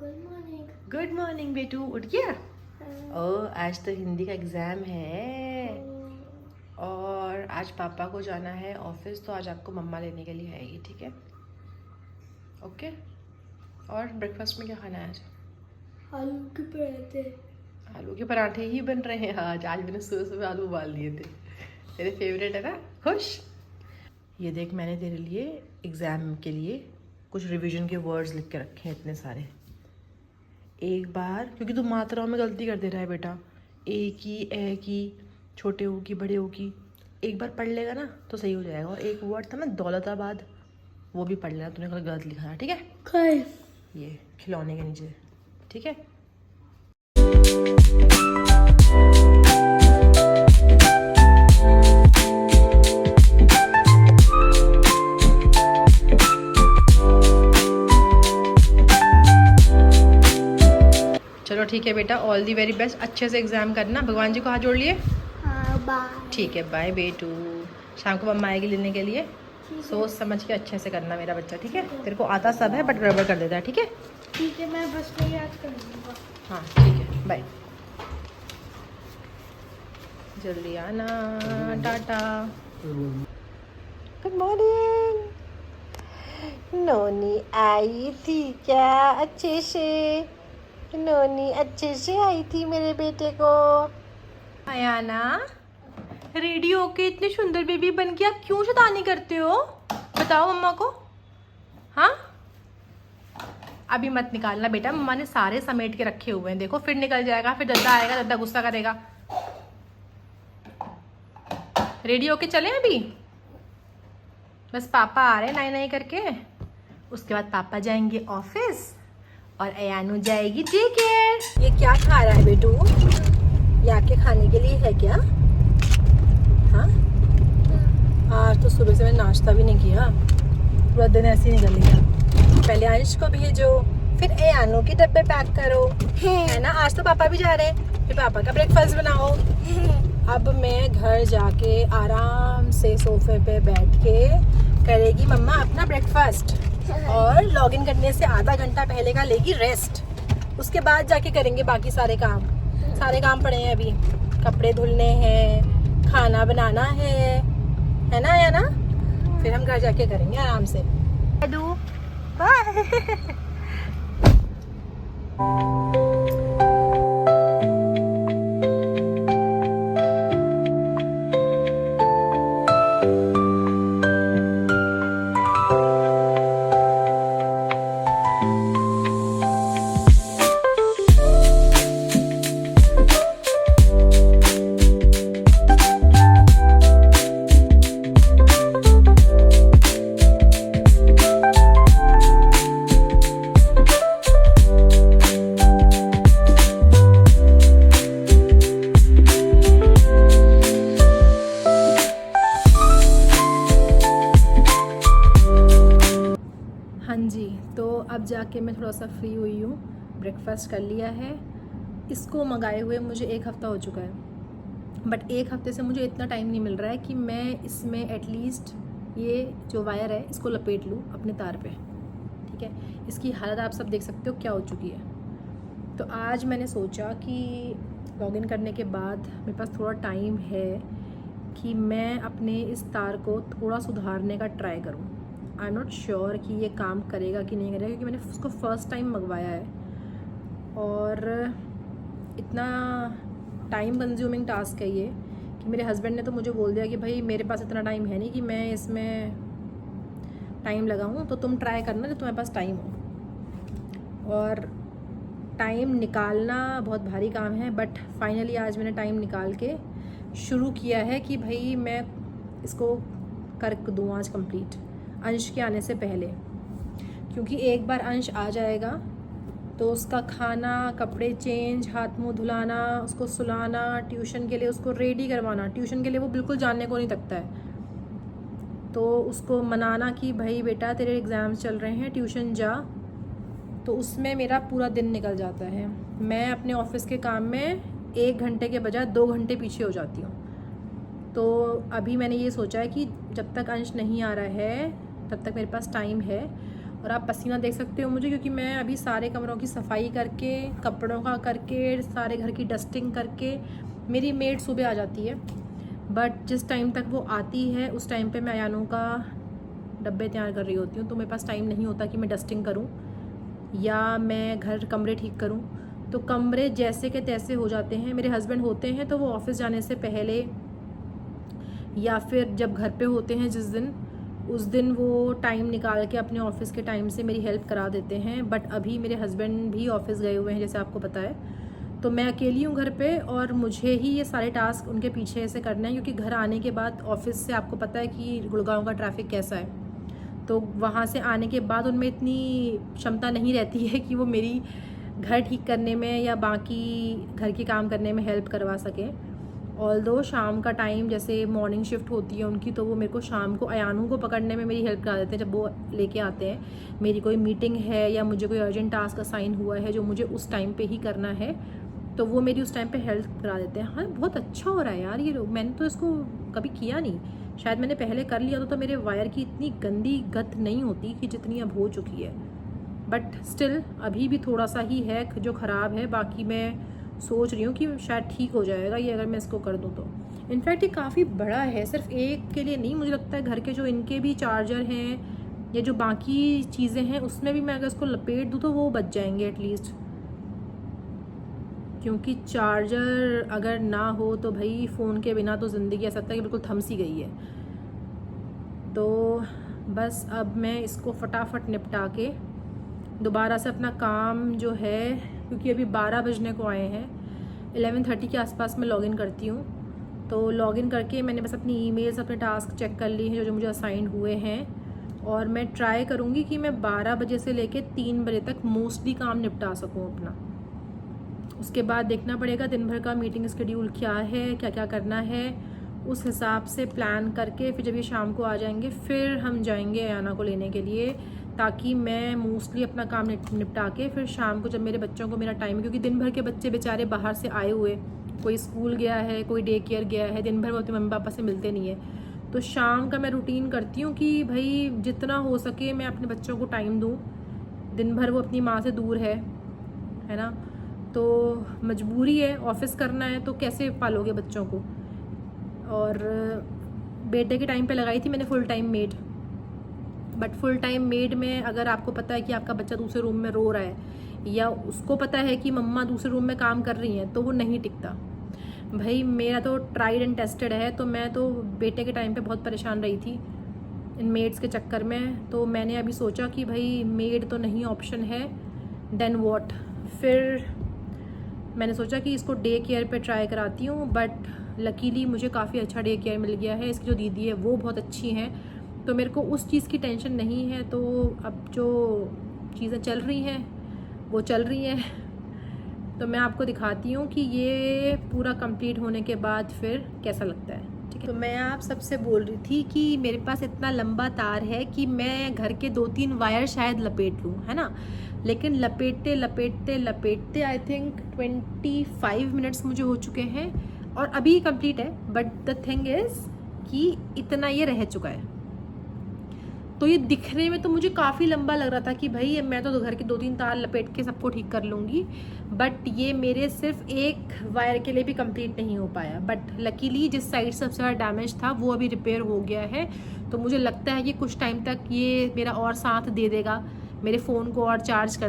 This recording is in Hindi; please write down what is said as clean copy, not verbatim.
गुड मॉर्निंग बेटू, उठ गया? ओ, आज तो हिंदी का एग्ज़ाम है और आज पापा को जाना है ऑफिस, तो आज आपको मम्मा लेने के लिए आएगी, ठीक है? ओके। और ब्रेकफास्ट में क्या खाना है आज? आलू के पराठे। आलू के पराठे ही बन रहे हैं आज मैंने सुबह सुबह आलू उबाल लिए थे। तेरे फेवरेट है ना? खुश? ये देख, मैंने तेरे लिए एग्ज़ाम के लिए कुछ रिवीजन के वर्ड्स लिख के रखे हैं इतने सारे। एक बार, क्योंकि तू मात्राओं में गलती कर दे रहा है बेटा, ए की, ए की, छोटे ओ की, बड़े ओ की, एक बार पढ़ लेगा ना तो सही हो जाएगा। और एक वर्ड था ना दौलताबाद, वो भी पढ़ लेना, तूने कल गलत लिखा है, ठीक है? ये खिलौने के नीचे, ठीक है? चलो ठीक है बेटा, ऑल दी वेरी बेस्ट, अच्छे से एग्जाम करना। भगवान जी को हाथ जोड़ लिए? बाय। ठीक है, बाय बेटू। शाम को मम्मा आएगी लेने के लिए, सोच समझ के अच्छे से करना मेरा बच्चा, ठीक है? तेरे को आता सब है बट गड़बड़ कर देता है, ठीक है? ठीक है, मैं बस में याद कर लूँगा। हाँ ठीक है, बाय। जल्दी आना, टाटा। Good morning. नोनी आई थी क्या? अच्छे से नोनी अच्छे से आई थी मेरे बेटे को। आया ना, रेडी होके इतनी सुंदर बेबी बन के आप क्यों शैतानी करते हो? बताओ मम्मा को। हाँ, अभी मत निकालना बेटा, मम्मा ने सारे समेट के रखे हुए हैं, देखो फिर निकल जाएगा, फिर दद्दा आएगा, दद्दा गुस्सा करेगा। रेडी होके चले अभी, बस पापा आ रहे हैं नाई नाई करके, उसके बाद पापा जाएंगे ऑफिस और अयानू जाएगी डे केयर। ये क्या खा रहा है बेटू? ये आके खाने के लिए है क्या? हाँ, आज तो सुबह से मैंने नाश्ता भी नहीं किया, पूरा दिन ऐसे ही निकल गया। पहले अंश को भेजो, फिर अयानू के डब्बे पैक करो, है ना? आज तो पापा भी जा रहे हैं, फिर पापा का ब्रेकफास्ट बनाओ। अब मैं घर जाके आराम से सोफे पे बैठ के करेगी मम्मा अपना ब्रेकफास्ट, और लॉगिन करने से आधा घंटा पहले का लेगी रेस्ट, उसके बाद जाके करेंगे बाकी सारे काम। सारे काम पड़े हैं अभी, कपड़े धुलने हैं, खाना बनाना है ना या ना? फिर हम घर जाके करेंगे आराम से। बाय। अब जाके मैं थोड़ा सा फ्री हुई हूँ, ब्रेकफास्ट कर लिया है। इसको मंगाए हुए मुझे 1 हफ़्ता हो चुका है, बट 1 हफ़्ते से मुझे इतना टाइम नहीं मिल रहा है कि मैं इसमें एटलीस्ट ये जो वायर है इसको लपेट लूँ अपने तार पे, ठीक है? इसकी हालत आप सब देख सकते हो क्या हो चुकी है। तो आज मैंने सोचा कि लॉगिन करने के बाद मेरे पास थोड़ा टाइम है कि मैं अपने इस तार को थोड़ा सुधारने का ट्राई करूँ। आई एम नॉट श्योर कि ये काम करेगा कि नहीं करेगा, क्योंकि मैंने उसको फर्स्ट टाइम मंगवाया है और इतना टाइम कंज्यूमिंग टास्क है ये कि मेरे हस्बैंड ने तो मुझे बोल दिया कि भाई मेरे पास इतना टाइम है नहीं कि मैं इसमें टाइम लगाऊं, तो तुम ट्राई करना जब तुम्हारे पास टाइम हो। और टाइम निकालना बहुत भारी काम है, बट फाइनली आज मैंने टाइम निकाल के शुरू किया है कि भाई मैं इसको कर दूँ आज कंप्लीट, अंश के आने से पहले। क्योंकि एक बार अंश आ जाएगा तो उसका खाना, कपड़े चेंज, हाथ मुंह धुलाना, उसको सुलाना, ट्यूशन के लिए उसको रेडी करवाना, ट्यूशन के लिए वो बिल्कुल जानने को नहीं तकता है, तो उसको मनाना कि भाई बेटा तेरे एग्ज़ाम्स चल रहे हैं, ट्यूशन जा, तो उसमें मेरा पूरा दिन निकल जाता है। मैं अपने ऑफिस के काम में 1 घंटे के बजाय 2 घंटे पीछे हो जाती हूँ। तो अभी मैंने ये सोचा है कि जब तक अंश नहीं आ रहा है तब तक मेरे पास टाइम है, और आप पसीना देख सकते हो मुझे, क्योंकि मैं अभी सारे कमरों की सफाई करके, कपड़ों का करके, सारे घर की डस्टिंग करके, मेरी मेड सुबह आ जाती है, बट जिस टाइम तक वो आती है उस टाइम पे मैं अयानों का डब्बे तैयार कर रही होती हूँ, तो मेरे पास टाइम नहीं होता कि मैं डस्टिंग करूँ या मैं घर कमरे ठीक करूँ। तो कमरे जैसे के तैसे हो जाते हैं। मेरे हस्बैंड होते हैं तो वो ऑफ़िस जाने से पहले या फिर जब घर पे होते हैं जिस दिन, उस दिन वो टाइम निकाल के अपने ऑफ़िस के टाइम से मेरी हेल्प करा देते हैं। बट अभी मेरे हस्बैंड भी ऑफ़िस गए हुए हैं, जैसे आपको पता है, तो मैं अकेली हूँ घर पे और मुझे ही ये सारे टास्क उनके पीछे से करना है, क्योंकि घर आने के बाद ऑफ़िस से आपको पता है कि गुड़गांव का ट्रैफ़िक कैसा है, तो वहाँ से आने के बाद उनमें इतनी क्षमता नहीं रहती है कि वो मेरी घर ठीक करने में या बाकी घर के काम करने में हेल्प करवा सकें। ऑल्दो शाम का टाइम, जैसे मॉर्निंग शिफ्ट होती है उनकी, तो वो मेरे को शाम को अयानू को पकड़ने में मेरी हेल्प करा देते हैं जब वो लेके आते हैं। मेरी कोई मीटिंग है या मुझे कोई अर्जेंट टास्क असाइन हुआ है जो मुझे उस टाइम पे ही करना है, तो वो मेरी उस टाइम पे हेल्प करा देते हैं। हाँ, बहुत अच्छा हो रहा है यार ये लोग। मैंने तो इसको कभी किया नहीं, शायद मैंने पहले कर लिया तो मेरे वायर की इतनी गंदी गत नहीं होती कि जितनी अब हो चुकी है। बट स्टिल अभी भी थोड़ा सा ही है जो ख़राब है, बाकी मैं सोच रही हूँ कि शायद ठीक हो जाएगा ये अगर मैं इसको कर दूँ तो। इनफैक्ट ये काफ़ी बड़ा है, सिर्फ एक के लिए नहीं, मुझे लगता है घर के जो इनके भी चार्जर हैं या जो बाकी चीज़ें हैं उसमें भी मैं अगर इसको लपेट दूँ तो वो बच जाएंगे एटलीस्ट, क्योंकि चार्जर अगर ना हो तो भाई फ़ोन के बिना तो ज़िंदगी ऐसा लगता है कि बिल्कुल थम सी गई है। तो बस अब मैं इसको फटाफट निपटा के दोबारा से अपना काम जो है, क्योंकि अभी 12 बजने को आए हैं, 11:30 के आसपास मैं लॉगिन करती हूँ। तो लॉगिन करके मैंने बस अपनी ईमेल्स, अपने टास्क चेक कर लिए हैं जो जो मुझे असाइन हुए हैं, और मैं ट्राई करूँगी कि मैं 12 बजे से लेके 3 बजे तक मोस्टली काम निपटा सकूँ अपना। उसके बाद देखना पड़ेगा दिन भर का मीटिंग शेड्यूल क्या है, क्या क्या करना है, उस हिसाब से प्लान करके फिर जब ये शाम को आ जाएंगे फिर हम जाएंगे अयाना को लेने के लिए, ताकि मैं मोस्टली अपना काम निपटा के फिर शाम को जब मेरे बच्चों को मेरा टाइम है, क्योंकि दिन भर के बच्चे बेचारे बाहर से आए हुए, कोई स्कूल गया है, कोई डे केयर गया है, दिन भर वो अपने मम्मी पापा से मिलते नहीं है। तो शाम का मैं रूटीन करती हूँ कि भाई जितना हो सके मैं अपने बच्चों को टाइम दूँ। दिन भर वो अपनी माँ से दूर है ना, तो मजबूरी है, ऑफिस करना है तो कैसे पालोगे बच्चों को। और बेटे के टाइम पे लगाई थी मैंने full time made, but full time made में अगर आपको पता है कि आपका बच्चा दूसरे रूम में रो रहा है या उसको पता है कि मम्मा दूसरे रूम में काम कर रही हैं, तो वो नहीं टिकता। भाई मेरा तो ट्राइड एंड टेस्टेड है, तो मैं तो बेटे के टाइम पे बहुत परेशान रही थी इन मेड्स के चक्कर में। तो मैंने अभी सोचा कि भाई मेड तो नहीं ऑप्शन है, देन व्हाट। फिर मैंने सोचा कि इसको डे केयर पे ट्राई कराती हूँ, बट लकीली मुझे काफ़ी अच्छा डे केयर मिल गया है। इसकी जो दीदी है वो बहुत अच्छी हैं, तो मेरे को उस चीज़ की टेंशन नहीं है। तो अब जो चीज़ें चल रही हैं वो चल रही हैं, तो मैं आपको दिखाती हूँ कि ये पूरा कंप्लीट होने के बाद फिर कैसा लगता है। ठीक है, तो मैं आप सबसे बोल रही थी कि मेरे पास इतना लंबा तार है कि मैं घर के 2-3 वायर शायद लपेट लूँ, है ना, लेकिन लपेटते लपेटते लपेटते आई थिंक 25 मिनट्स मुझे हो चुके हैं और अभी कंप्लीट है। बट द थिंग इज़ कि इतना ये रह चुका है, तो ये दिखने में तो मुझे काफ़ी लंबा लग रहा था कि भाई मैं तो घर के 2-3 तार लपेट के सबको ठीक कर लूँगी, बट ये मेरे सिर्फ एक वायर के लिए भी कंप्लीट नहीं हो पाया। बट लकीली जिस साइड से सबसे ज़्यादा डैमेज था वो अभी रिपेयर हो गया है, तो मुझे लगता है कि कुछ टाइम तक ये मेरा और साथ दे देगा, मेरे फ़ोन को और चार्ज कर